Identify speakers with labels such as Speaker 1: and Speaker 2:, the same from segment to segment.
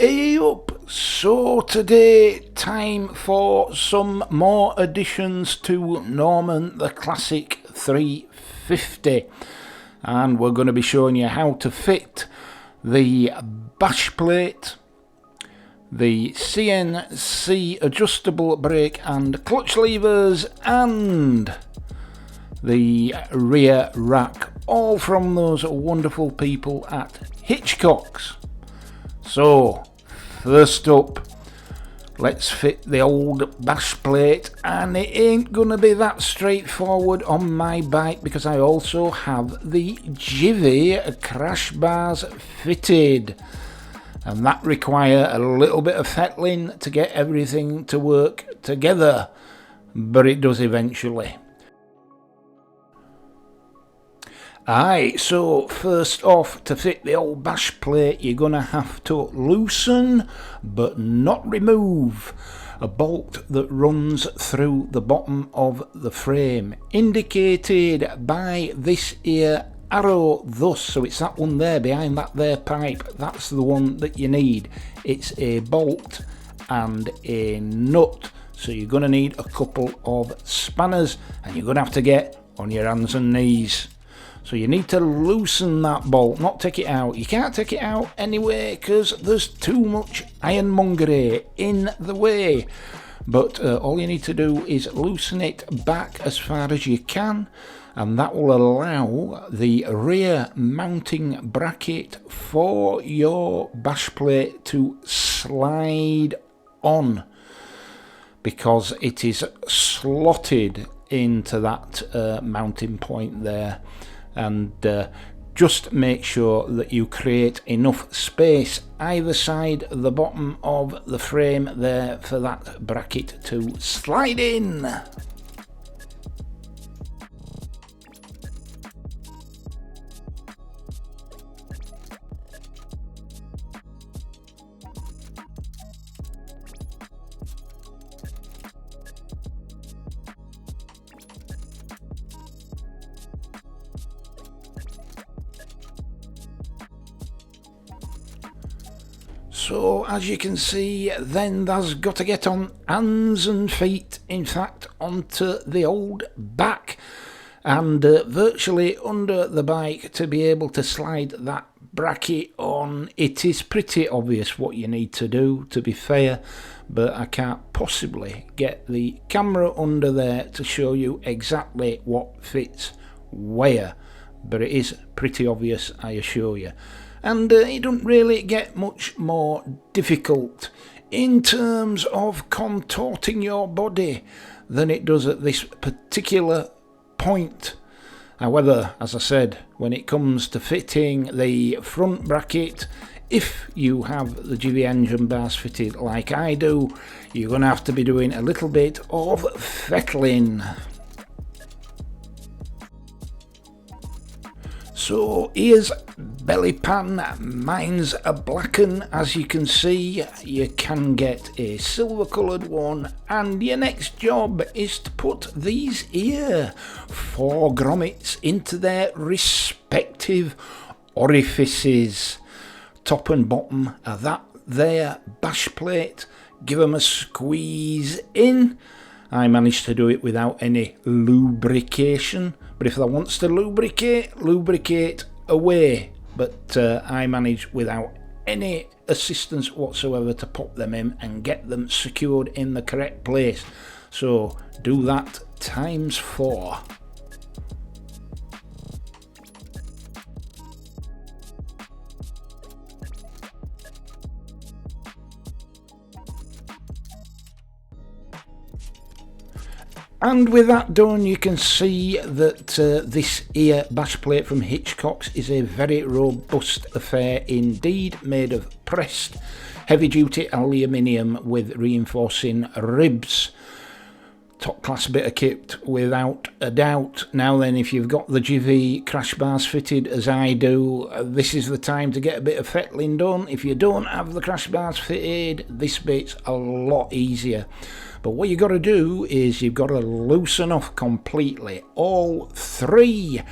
Speaker 1: Hey up! So today, time for some more additions to Norman the Classic 350, and we're going to be showing you how to fit the bash plate, the CNC adjustable brake and clutch levers, and the rear rack, all from those wonderful people at Hitchcocks. So, first up, let's fit the old bash plate, and it ain't gonna be that straightforward on my bike because I also have the Givi crash bars fitted, and that require a little bit of fettling to get everything to work together, but it does eventually. Aye, so first off, to fit the old bash plate, you're going to have to loosen, but not remove, a bolt that runs through the bottom of the frame, indicated by this here arrow thus. So it's that one there, behind that there pipe, that's the one that you need. It's a bolt and a nut, so you're going to need a couple of spanners, and you're going to have to get on your hands and knees. So you need to loosen that bolt, not take it out. You can't take it out anyway because there's too much ironmongery in the way. But all you need to do is loosen it back as far as you can, and that will allow the rear mounting bracket for your bash plate to slide on, because it is slotted into that mounting point there. And just make sure that you create enough space either side the bottom of the frame there for that bracket to slide in. So as you can see, then there's got to get on hands and feet, in fact onto the old back and virtually under the bike to be able to slide that bracket on. It is pretty obvious what you need to do, to be fair, but I can't possibly get the camera under there to show you exactly what fits where, but it is pretty obvious, I assure you. And it doesn't really get much more difficult in terms of contorting your body than it does at this particular point. However, as I said, when it comes to fitting the front bracket, if you have the Givi engine bars fitted like I do, you're going to have to be doing a little bit of fettling. So here's belly pan, mine's a black 'un, as you can see. You can get a silver coloured one, and your next job is to put these here 4 grommets into their respective orifices, top and bottom of that there bash plate. Give them a squeeze in. I managed to do it without any lubrication, but if I wants to lubricate away. But I managed without any assistance whatsoever to pop them in and get them secured in the correct place. So do that times 4. And with that done, you can see that this here bash plate from Hitchcocks is a very robust affair indeed, made of pressed heavy duty aluminium with reinforcing ribs. Top class bit of kit without a doubt. Now then, if you've got the Givi crash bars fitted as I do, this is the time to get a bit of fettling done. If you don't have the crash bars fitted, this bit's a lot easier. But what you've got to do is you've got to loosen off completely all 3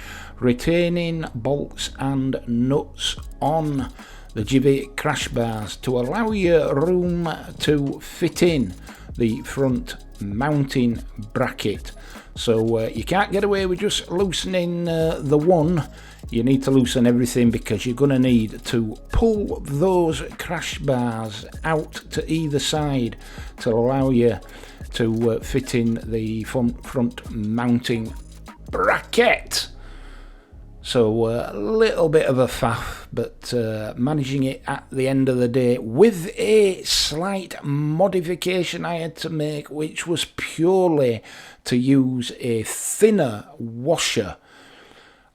Speaker 1: retaining bolts and nuts on the Givi crash bars to allow you room to fit in the front mounting bracket. So you can't get away with just loosening the one. You need to loosen everything, because you're going to need to pull those crash bars out to either side to allow you to fit in the front mounting bracket. So a little bit of a faff, but managing it at the end of the day with a slight modification I had to make, which was purely to use a thinner washer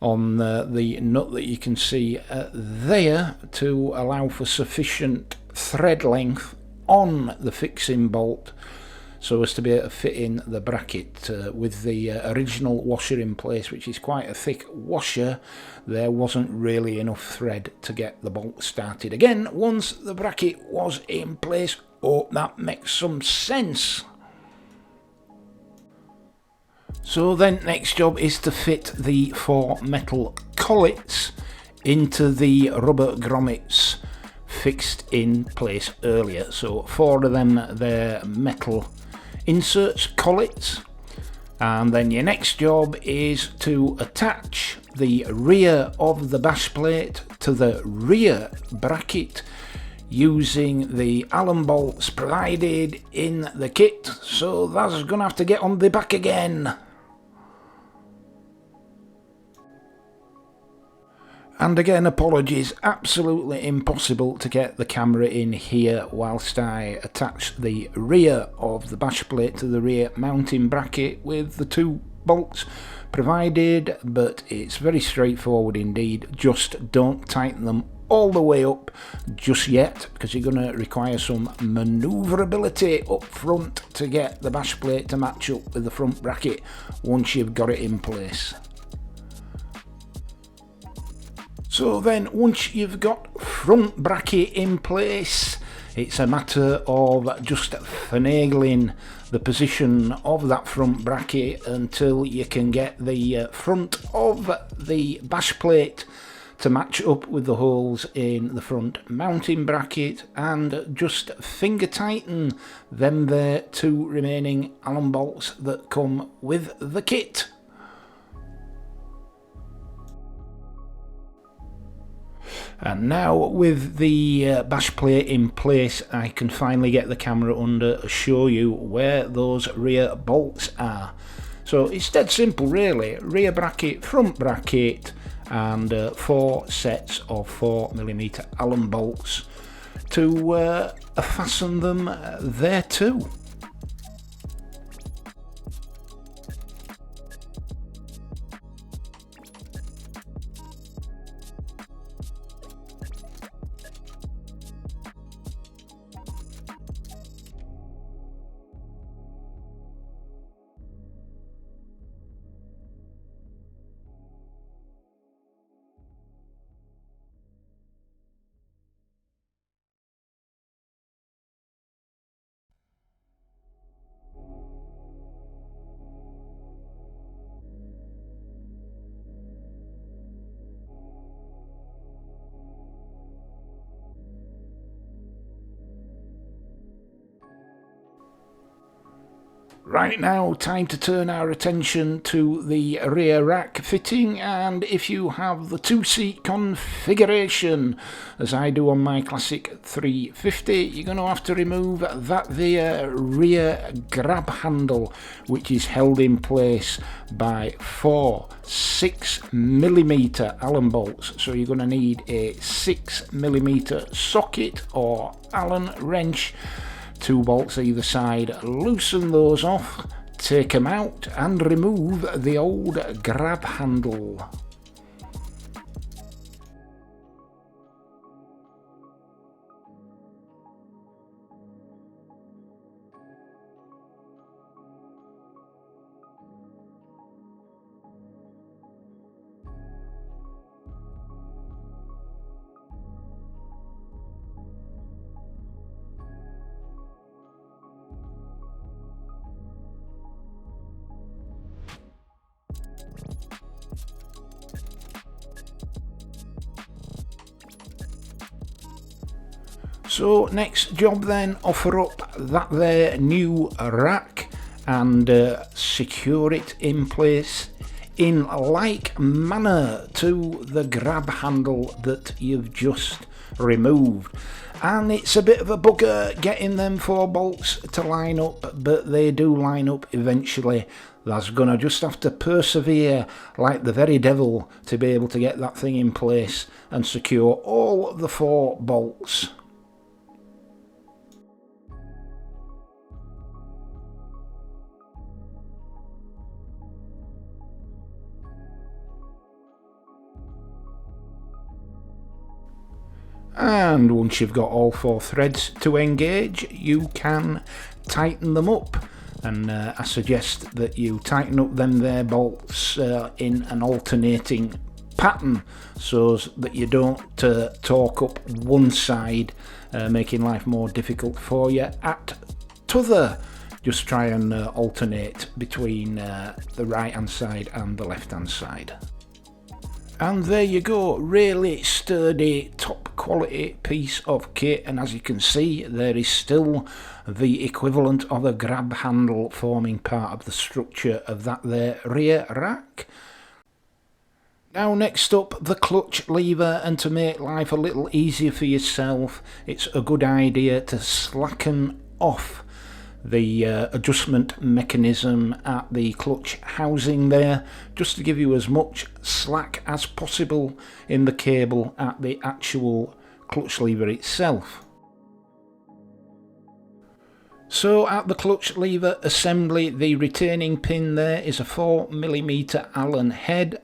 Speaker 1: on the nut that you can see there to allow for sufficient thread length on the fixing bolt, so as to be able to fit in the bracket. With the original washer in place, which is quite a thick washer, there wasn't really enough thread to get the bolt started again once the bracket was in place. Hope that makes some sense. So then next job is to fit the 4 metal collets into the rubber grommets fixed in place earlier. So 4 of them, they're metal inserts, collets, and then your next job is to attach the rear of the bash plate to the rear bracket using the Allen bolts provided in the kit. So that's gonna have to get on the back again. And again, apologies, absolutely impossible to get the camera in here whilst I attach the rear of the bash plate to the rear mounting bracket with the 2 bolts provided, but it's very straightforward indeed. Just don't tighten them all the way up just yet, because you're going to require some manoeuvrability up front to get the bash plate to match up with the front bracket once you've got it in place. So then, once you've got front bracket in place, it's a matter of just finagling the position of that front bracket until you can get the front of the bash plate to match up with the holes in the front mounting bracket, and just finger tighten them there 2 remaining Allen bolts that come with the kit. And now with the bash plate in place, I can finally get the camera under to show you where those rear bolts are. So it's dead simple really, rear bracket, front bracket, and 4 sets of 4mm Allen bolts to fasten them there too. Right now, time to turn our attention to the rear rack fitting, and if you have the 2-seat configuration, as I do on my classic 350, you're going to have to remove that there rear grab handle, which is held in place by 4 6mm Allen bolts. So you're going to need a 6mm socket or Allen wrench, 2 bolts either side. Loosen those off, take them out and remove the old grab handle. So next job then, offer up that there new rack and secure it in place in like manner to the grab handle that you've just removed. And it's a bit of a bugger getting them 4 bolts to line up, but they do line up eventually. That's gonna just have to persevere like the very devil to be able to get that thing in place and secure all the 4 bolts. And once you've got all 4 threads to engage, you can tighten them up. And I suggest that you tighten up them there bolts in an alternating pattern so that you don't torque up one side, making life more difficult for you at t'other. Just try and alternate between the right hand side and the left hand side. And there you go, really sturdy, top quality piece of kit, and as you can see there is still the equivalent of a grab handle forming part of the structure of that there rear rack. Now next up, the clutch lever, and to make life a little easier for yourself, it's a good idea to slacken off the adjustment mechanism at the clutch housing there, just to give you as much slack as possible in the cable at the actual clutch lever itself. So at the clutch lever assembly, the retaining pin there is a 4mm Allen head,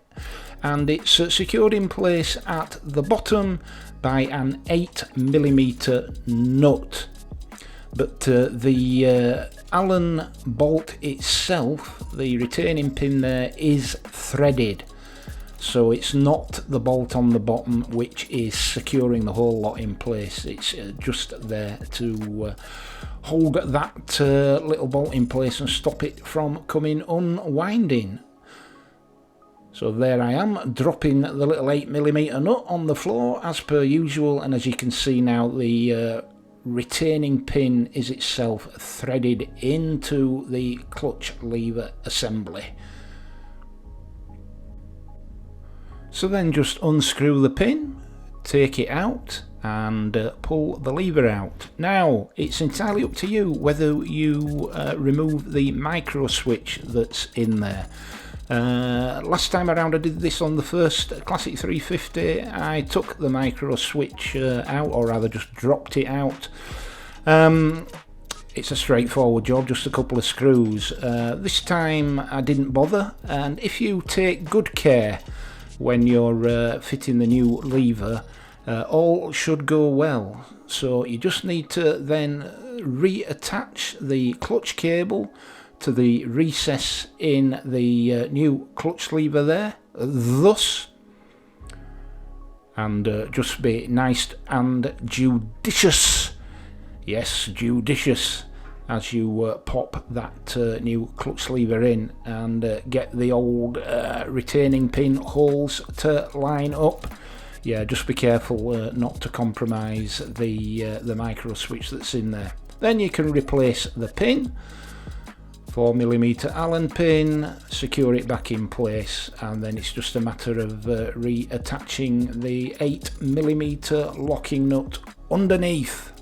Speaker 1: and it's secured in place at the bottom by an 8mm nut. But the Allen bolt itself, the retaining pin there, is threaded, so it's not the bolt on the bottom which is securing the whole lot in place. It's just there to hold that little bolt in place and stop it from coming unwinding. So there I am, dropping the little 8mm nut on the floor as per usual, and as you can see now, the retaining pin is itself threaded into the clutch lever assembly. So then just unscrew the pin, take it out and pull the lever out. Now it's entirely up to you whether you remove the micro switch that's in there. Last time around I did this on the first Classic 350. I took the micro switch out, or rather just dropped it out. It's a straightforward job, just a couple of screws. This time I didn't bother, and if you take good care when you're fitting the new lever, all should go well. So you just need to then reattach the clutch cable to the recess in the new clutch lever there, thus, and just be nice and judicious, yes, judicious, as you pop that new clutch lever in and get the old retaining pin holes to line up. Yeah, just be careful not to compromise the micro switch that's in there. Then you can replace the pin, 4mm Allen pin, secure it back in place, and then it's just a matter of reattaching the 8mm locking nut underneath.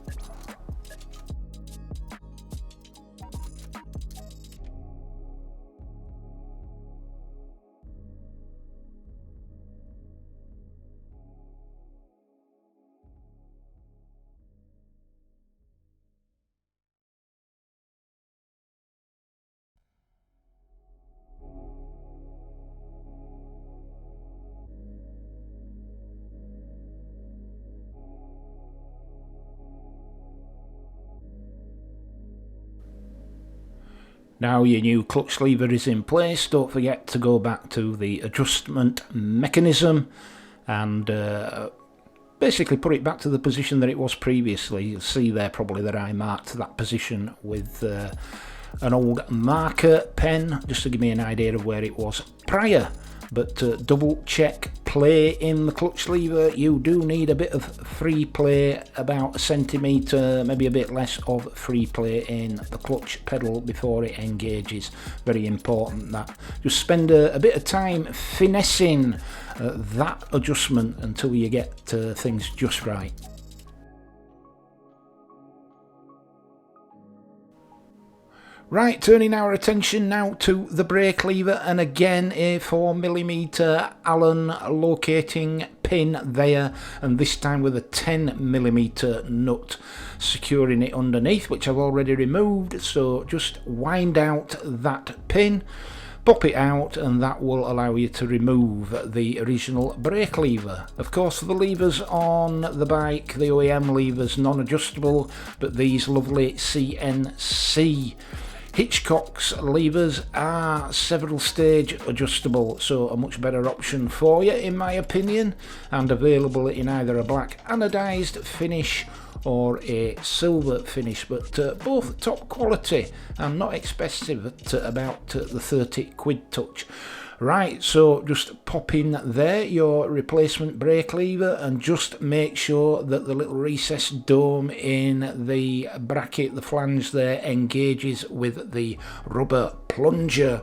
Speaker 1: Now your new clutch lever is in place, don't forget to go back to the adjustment mechanism and basically put it back to the position that it was previously. You'll see there probably that I marked that position with an old marker pen, just to give me an idea of where it was prior. but double check play in the clutch lever. You do need a bit of free play, about a centimetre, maybe a bit less of free play in the clutch pedal before it engages. Very important that. Just spend a bit of time finessing that adjustment until you get things just right. Right, turning our attention now to the brake lever, and again a 4mm Allen locating pin there, and this time with a 10mm nut securing it underneath, which I've already removed. So just wind out that pin, pop it out, and that will allow you to remove the original brake lever. Of course, the levers on the bike, the OEM levers, non-adjustable, but these lovely CNC Hitchcocks levers are several stage adjustable, so a much better option for you in my opinion, and available in either a black anodized finish or a silver finish, but both top quality and not expensive at about the 30 quid touch. Right, so just pop in there your replacement brake lever and just make sure that the little recessed dome in the bracket, the flange there, engages with the rubber plunger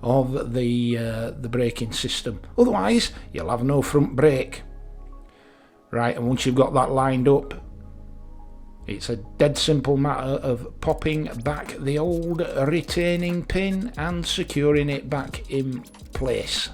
Speaker 1: of the braking system. Otherwise, you'll have no front brake. Right, and once you've got that lined up, it's a dead simple matter of popping back the old retaining pin and securing it back in place.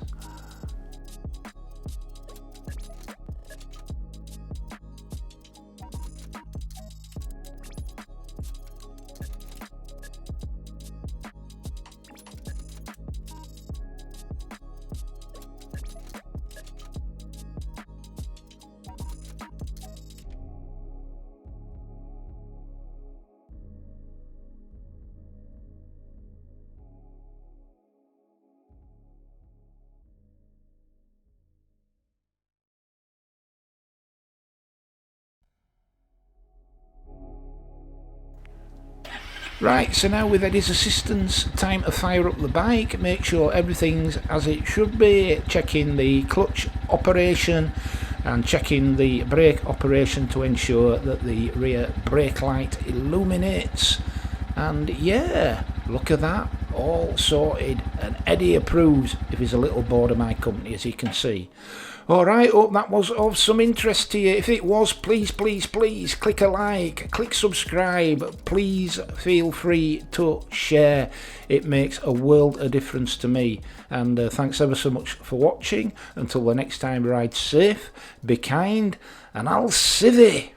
Speaker 1: Right, so now with Eddie's assistance, time to fire up the bike, make sure everything's as it should be, checking the clutch operation and checking the brake operation to ensure that the rear brake light illuminates. And yeah, look at that, all sorted, and Eddie approves if he's a little bored of my company, as you can see. Alright, hope that was of some interest to you. If it was, please click a like, click subscribe, please feel free to share. It makes a world of difference to me. And thanks ever so much for watching. Until the next time, ride safe, be kind, and I'll see thee.